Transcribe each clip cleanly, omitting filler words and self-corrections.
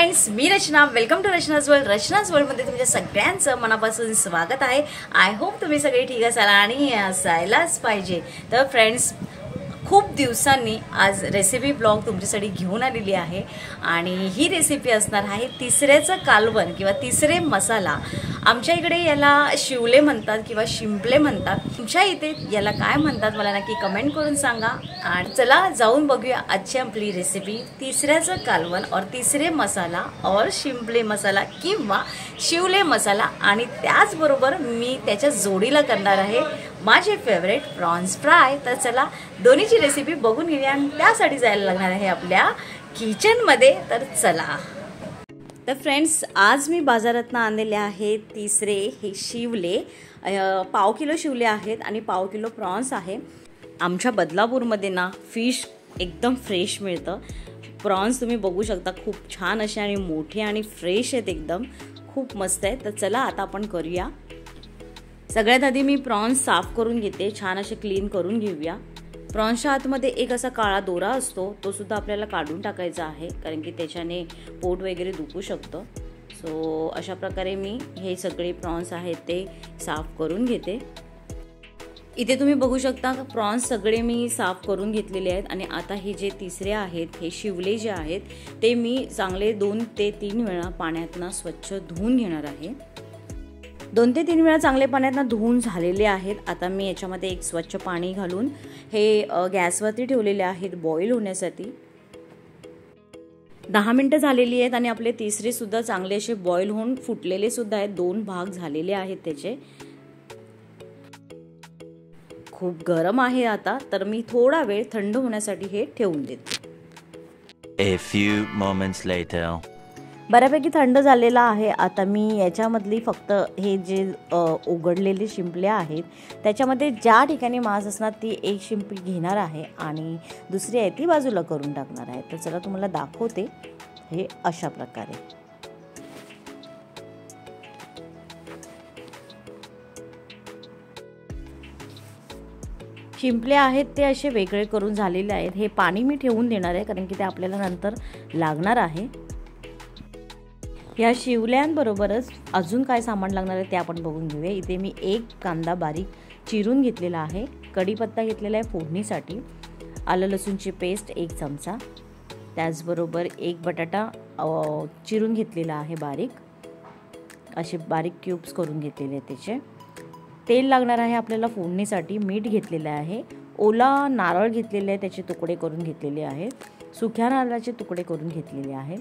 Friends, मी Rachna. Welcome to Rachna's world. Rachna's वर्ल्डमध्ये तुमच्या सगळ्यांचं मनापासून स्वागत आहे. आय होप तुम्ही सगळे ठीक असाल आणि असायलाच पाहिजे. तर फ्रेंड्स, खूप दिवसांनी आज रेसिपी ब्लॉग तुमच्यासाठी घेऊन आलेली आहे आणि ही रेसिपी असणार आहे तिसऱ्याचं कालवण किंवा तिसरे मसाला. आमच्या इकडे याला शिवले म्हणतात किंवा शिंपले म्हणतात. तुमच्या इथे याला काय म्हणतात मला नक्की कमेंट करून सांगा. आणि चला जाऊन बघूया आजची आपली रेसिपी, तिसऱ्याचं कालवण और तिसरे मसाला और शिंपले मसाला किंवा शिवले मसाला. आणि त्याचबरोबर मी त्याच्या जोडीला करणार आहे माझे फेवरेट प्रॉन्स फ्राय. तर चला दोन्हीची रेसिपी बघून घेऊया आणि त्यासाठी जायला लागणार आहे आपल्या किचनमध्ये. तर चला. तर फ्रेंड्स, आज मी बाजारातनं आणलेले आहेत तिसरे हे शिवले. पाव किलो शिवले आहेत आणि पाव किलो प्रॉन्स आहे. आमच्या बदलापूरमध्ये ना फिश एकदम फ्रेश मिळतं. प्रॉन्स तुम्ही बघू शकता, खूप छान असे आणि मोठे आणि फ्रेश आहेत, एकदम खूप मस्त आहे. तर चला आता आपण करूया. सगळ्यात आधी मी प्रॉन्स साफ करून घेते, छान असे क्लीन करून घेऊया. प्रॉन्सच्या आतमध्ये एक असा काळा दोरा असतो, तो सुद्धा आपल्याला काढून टाकायचा आहे, कारण की त्याच्याने पोट वगैरे दुखू शकतं. सो अशा प्रकारे मी हे सगळे प्रॉन्स आहेत ते साफ करून घेते. इथे तुम्ही बघू शकता प्रॉन्स सगळे मी साफ करून घेतलेले आहेत. आणि आता हे जे तिसरे आहेत, हे शिवले जे आहेत, ते मी चांगले 2 ते 3 वेळा पाण्यातनं स्वच्छ धुवून घेणार आहे. 2 ते 3 वेळा चांगले पाण्यातनं धुवून झालेले आहेत. आता मी याच्यामध्ये एक स्वच्छ पाणी घालून हे गॅसवरती ठेवलेले आहेत बॉईल होण्यासाठी. 10 मिनिटं झालेली आहेत आणि आपले तिसरे सुद्धा चांगले असे बॉईल होऊन फुटलेले सुद्धा आहेत. 2 भाग झालेले आहेत त्याचे. खूप गरम आहे आता, तर मी थोडा वेळ थंड होण्यासाठी हे ठेवून देते. A few moments later. बऱ्यापैकी थंड झालेला आहे. आता मी याच्यामधली फक्त हे जे उघडलेले शिंपले आहेत त्याच्यामध्ये ज्या ठिकाणी मांस असणार ती एक शिंपली घेणार आहे आणि दुसरी आहे ती बाजूला करून टाकणार आहे. तर चला तुम्हाला दाखवते हे अशा प्रकारे. शिंपले आहेत ते असे वेगळे करून झालेले आहेत. हे पाणी मी ठेवून देणार आहे, कारण की ते आपल्याला नंतर लागणार आहे. या शिवल्यांबरोबरच अजून काय सामान लागणार आहे ते आपण बघून घेऊया. इथे मी एक कांदा बारीक चिरून घेतलेला आहे, कढीपत्ता घेतलेला आहे फोडणीसाठी, आलं लसूणची पेस्ट 1 चमचा, त्याचबरोबर एक बटाटा चिरून घेतलेला आहे बारीक, असे बारीक क्यूब्स करून घेतलेले आहेत त्याचे. तेल लागणार आहे आपल्याला फोडणीसाठी, मीठ घेतलेलं आहे, ओला नारळ घेतलेले आहे त्याचे तुकडे करून घेतलेले आहेत, सुक्या नारळाचे तुकडे करून घेतलेले आहेत,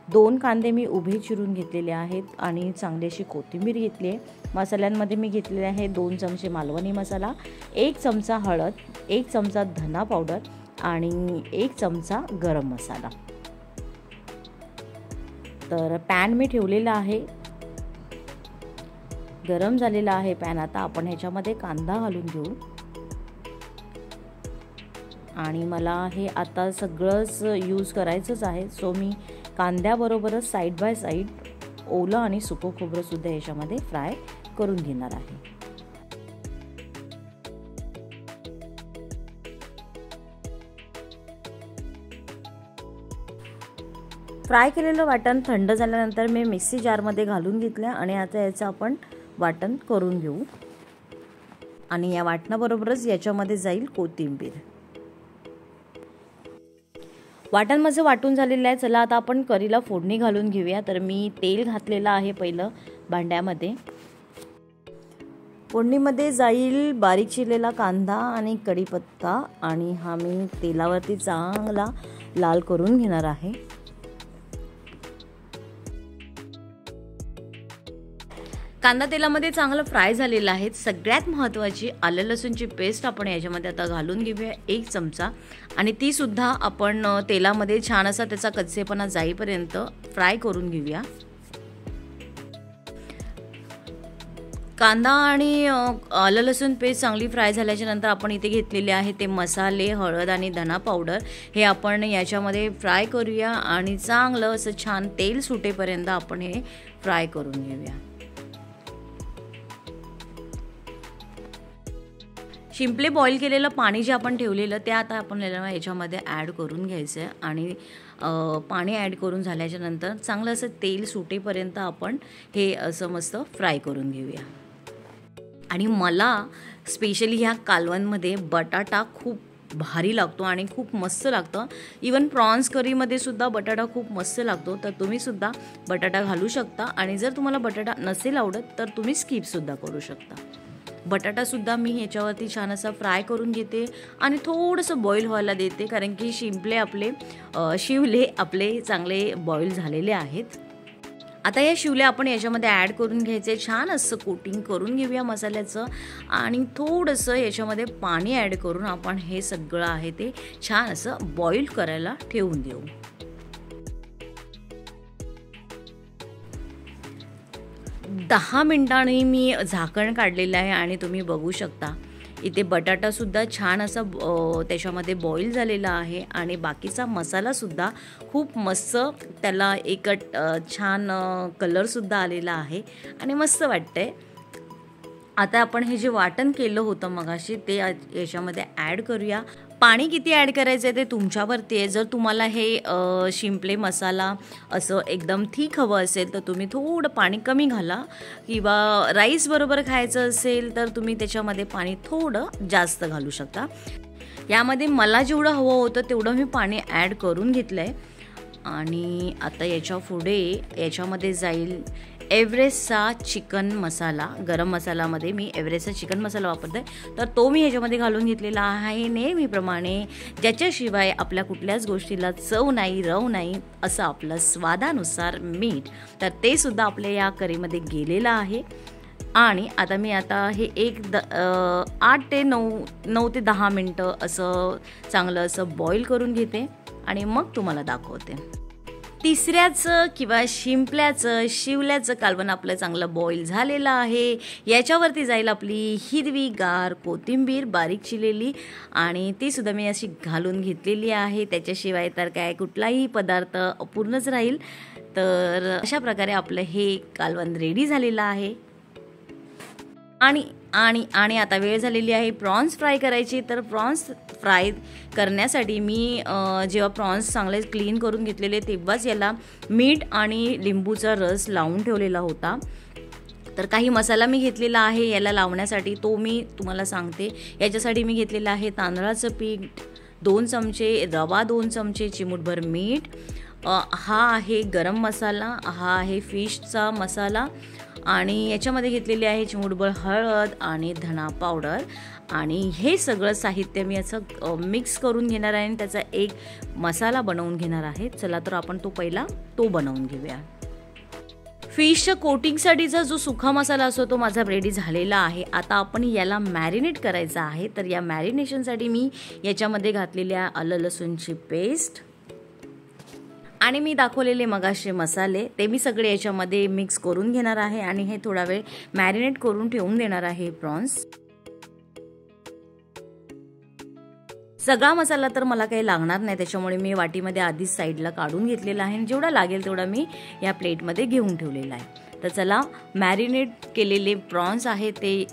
2 कांदे मी उभे चिरून घेतलेले आहेत आणि चांगली अशी कोथिंबीर घेतली आहे. मसाल्यांमध्ये मी घेतलेले आहे 2 चमचे मालवणी मसाला, 1 चमचा हळद, 1 चमचा धना पावडर आणि 1 चमचा गरम मसाला. तर पॅन मी ठेवलेला आहे, गरम झालेला आहे पॅन. आता आपण ह्याच्यामध्ये कांदा घालून घेऊ आणि मला हे आता सगळंच यूज करायचंच आहे. सो मी कांद्याबरोबरच साईड बाय साईड ओलं आणि सुकं खोबरं सुद्धा याच्यामध्ये फ्राय करून घेणार आहे. फ्राय केलेलं वाटण थंड झाल्यानंतर मी मिक्सी जारमध्ये घालून घेतलं आणि आता याचं आपण वाटण करून घेऊ. आणि या वाटणाबरोबरच याच्यामध्ये जाईल कोथिंबीर. वाटण माझं वाटून झालेलं आहे. चला आता आपण कढीला फोडणी घालून घेऊया. तर मी तेल घातलेलं आहे पहिलं भांड्यामध्ये. फोडणीमध्ये जाईल बारीक चिरलेला कांदा आणि कढीपत्ता आणि हा मी तेलावरती चांगला लाल करून घेणार आहे. कांदा तेलामध्ये चांगलं फ्राय झालेला आहे. सगळ्यात महत्त्वाची आलं लसूणची पेस्ट आपण याच्यामध्ये आता घालून घेऊया 1 चमचा आणि ती सुद्धा आपण तेलामध्ये छान असा त्याचा कच्चेपणा जाईपर्यंत फ्राय करून घेऊया. कांदा आणि आलं लसूण पेस्ट चांगली फ्राय झाल्याच्या नंतर आपण इथे घेतलेले आहे ते मसाले, हळद आणि धना पावडर, हे आपण याच्यामध्ये फ्राय करूया आणि चांगलं असं छान तेल सुटेपर्यंत आपण हे फ्राय करून घेऊया. शिंपले बॉईल केलेलं पाणी जे आपण ठेवलेलं ते आता आपण याच्यामध्ये ॲड करून घ्यायचं आहे आणि पाणी ॲड करून झाल्याच्या नंतर चांगलं असं तेल सुटेपर्यंत आपण हे असं मस्त फ्राय करून घेऊया. आणि मला स्पेशली ह्या कालवणमध्ये बटाटा खूप भारी लागतो आणि खूप मस्त लागतं. इवन प्रॉन्स करीमध्ये सुद्धा बटाटा खूप मस्त लागतो, तर तुम्ही सुद्धा बटाटा घालू शकता. आणि जर तुम्हाला बटाटा नसेल आवडत तर तुम्ही स्किपसुद्धा करू शकता. बटाटासुद्धा मी ह्याच्यावरती छान असं फ्राय करून घेते आणि थोडंसं बॉईल व्हायला देते, कारण की शिवले आपले चांगले बॉईल झालेले आहेत. आता या शिवले आपण याच्यामध्ये ॲड करून घ्यायचे, छान असं कोटिंग करून घेऊया मसाल्याचं आणि थोडंसं याच्यामध्ये पाणी ॲड करून आपण हे सगळं आहे ते छान असं बॉईल करायला ठेवून देऊ. दहा मिनिटांनी मी झाकण काढलेलं आहे आणि तुम्ही बघू शकता इथे बटाटासुद्धा छान असा त्याच्यामध्ये बॉईल झालेला आहे आणि बाकीचा मसालासुद्धा खूप मस्त त्याला एक छान कलरसुद्धा आलेला आहे आणि मस्त वाटतंय. आता आपण हे जे वाटण केलं होतं मगाशी ते याच्यामध्ये ॲड करूया. पाणी किती ॲड करायचं आहे ते तुमच्यावरती आहे. जर तुम्हाला हे शिंपले मसाला असं एकदम थिक हवं असेल तर तुम्ही थोडं पाणी कमी घाला, किंवा राईस बरोबर खायचं असेल तर तुम्ही त्याच्यामध्ये पाणी थोडं जास्त घालू शकता. यामध्ये मला जेवढं हवं होतं तेवढं मी पाणी ॲड करून घेतलं आहे. आणि आता याच्या पुढे याच्यामध्ये जाईल एव्हरेस्टचा चिकन मसाला. गरम मसालामध्ये मी एव्हरेस्टचा चिकन मसाला वापरते, तर तो मी ह्याच्यामध्ये घालून घेतलेला आहे नेहमीप्रमाणे. ज्याच्याशिवाय आपल्या कुठल्याच गोष्टीला चव नाही, रव नाही, असं आपलं स्वादानुसार मीठ, तर ते सुद्धा आपल्या या करीमध्ये गेलेलं आहे. आणि आता मी हे 8 ते 9 ते 10 मिनटं असं चांगलं असं बॉईल करून घेते आणि मग तुम्हाला दाखवते. तिसऱ्याचं किंवा शिवल्याचं कालवण आपलं चांगलं बॉईल झालेलं आहे. याच्यावरती जाईल आपली हिरवीगार कोथिंबीर बारीक चिरलेली आणि ती सुद्धा मी अशी घालून घेतलेली आहे. त्याच्याशिवाय तर काय कुठलाही पदार्थ अपूर्णच राहील. तर अशा प्रकारे आपलं हे कालवण रेडी झालेलं आहे. आणि आता वेळ झालेली आहे प्रॉन्स फ्राय करायची. तर प्रॉन्स फ्राय करण्यासाठी मी जेव्हा प्रॉन्स चांगले क्लीन करून घेतलेले तेव्हाच याला मीठ आणि लिंबूचा रस लावून ठेवलेला होता. तर काही मसाला मी घेतलेला आहे याला लावण्यासाठी, तो मी तुम्हाला सांगते. याच्यासाठी मी घेतलेला आहे तांदळाचं पीठ 2 चमचे, रवा 2 चमचे, चिमूटभर मीठ, हा आहे गरम मसाला, हा आहे फिशचा मसाला आणि याच्यामध्ये घेतलेली आहे चिमूटभर हळद आणि धना पावडर. आणि हे सगळं साहित्य मी असं मिक्स करून घेणार आहे आणि त्याचा एक मसाला बनवून घेणार आहे. चला तर आपण तो बनवून घेऊया. फिशच्या कोटिंगसाठीचा जो सुखा मसाला असतो तो माझा रेडी झालेला आहे. आता आपण याला मॅरिनेट करायचं आहे. तर या मॅरिनेशनसाठी मी याच्यामध्ये घातलेल्या आलं लसूणची पेस्ट आणि मी दाखवलेले मगाशी मसाले ते मी सगळे याच्यामध्ये मिक्स करून घेणार आहे आणि हे थोडा वेळ मॅरिनेट करून ठेवून देणार आहे प्रॉन्स. सगळा मसाला तर मला काही लागणार नाही, त्याच्यामुळे मी वाटीमध्ये आधीच साईडला काढून घेतलेला आहे. जेवढा लागेल तेवढा मी या प्लेटमध्ये घेऊन ठेवलेला आहे. तर चला मॅरिनेट केलेले प्रॉन्स आहे ते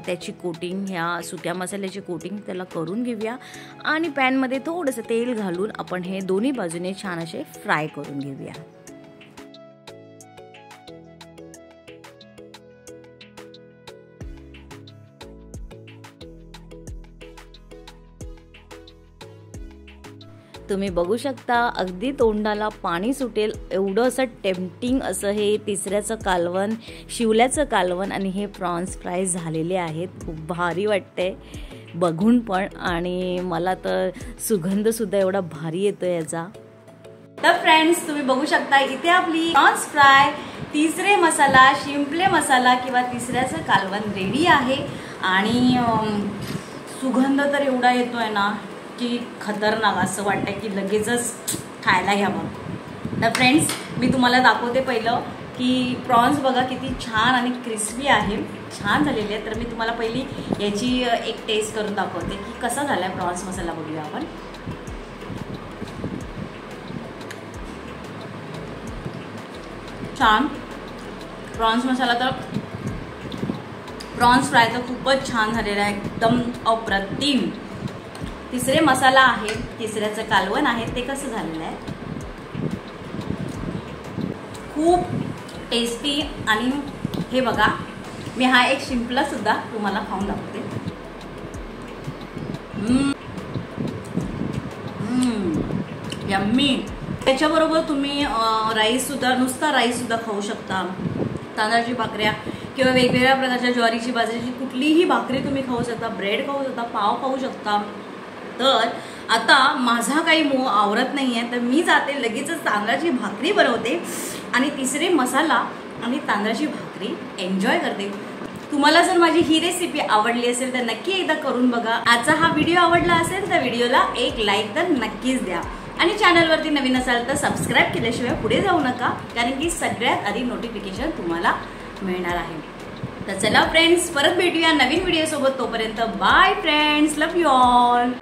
त्याची कोटिंग, ह्या सुक्या मसाल्याची कोटिंग त्याला करून घेऊया आणि पॅनमध्ये थोडंसं तेल घालून आपण हे दोन्ही बाजूने छान असे फ्राय करून घेऊया. तुम्ही बघू शकता अगदी तोंडाला पाणी सुटेल एवढं असं टेम्पटिंग असं हे तिसऱ्याचं कालवण, शिवल्याचं कालवण आणि हे प्रॉन्स फ्राय झालेले आहेत. खूप भारी वाटतंय बघून पण आणि मला तर सुगंधसुद्धा एवढा भारी येतो याचा. तर फ्रेंड्स तुम्ही बघू शकता इथे आपली प्रॉन्स फ्राय, तिसरे मसाला, शिंपले मसाला किंवा तिसऱ्याचं कालवण रेडी आहे. आणि सुगंध तर एवढा येतोय ना की खतरनाक, असं वाटतं की लगेचच खायला घ्यावं. तर फ्रेंड्स मी तुम्हाला दाखवते पहिलं की प्रॉन्स बघा किती छान आणि क्रिस्पी आहे, छान झालेले आहे. तर मी तुम्हाला पहिली याची एक टेस्ट करून दाखवते की कसा झाला आहे प्रॉन्स मसाला. बघूया आपण. छान प्रॉन्स मसाला तर प्रॉन्स फ्राय तर खूपच छान झालेला आहे, एकदम अप्रतिम. तिसरे मसाला आहे, तिसऱ्याचं कालवण आहे, ते कसं झालेलं आहे, खूप टेस्टी. आणि हे बघा, मी हा एक शिंपला सुद्धा तुम्हाला खाऊन दाखवते. यम्मी. त्याच्याबरोबर तुम्ही राईस सुद्धा, नुसता राईस सुद्धा खाऊ शकता, तांदळाची भाकऱ्या किंवा वेगवेगळ्या प्रकारच्या ज्वारीची बाजरीची कुठलीही भाकरी तुम्ही खाऊ शकता, ब्रेड खाऊ शकता, पाव खाऊ शकता. तर आता माझा काही मोह आवरत नाही आहे, तर मी जाते लगेचच तांदळाची भाकरी बनवते आणि तिसरे मसाला आणि तांदळाची भाकरी एन्जॉय करते. तुम्हाला जर माझी ही रेसिपी आवडली असेल तर नक्की एकदा करून बघा. आजचा हा व्हिडिओ आवडला असेल तर व्हिडिओला एक लाईक तर नक्कीच द्या आणि चॅनलवरती नवीन असाल तर सबस्क्राईब केल्याशिवाय पुढे जाऊ नका, कारण की सगळ्यात आधी नोटिफिकेशन तुम्हाला मिळणार आहे. तर चला फ्रेंड्स, परत भेटूया नवीन व्हिडिओ सोबत. तोपर्यंत bye friends, love you all.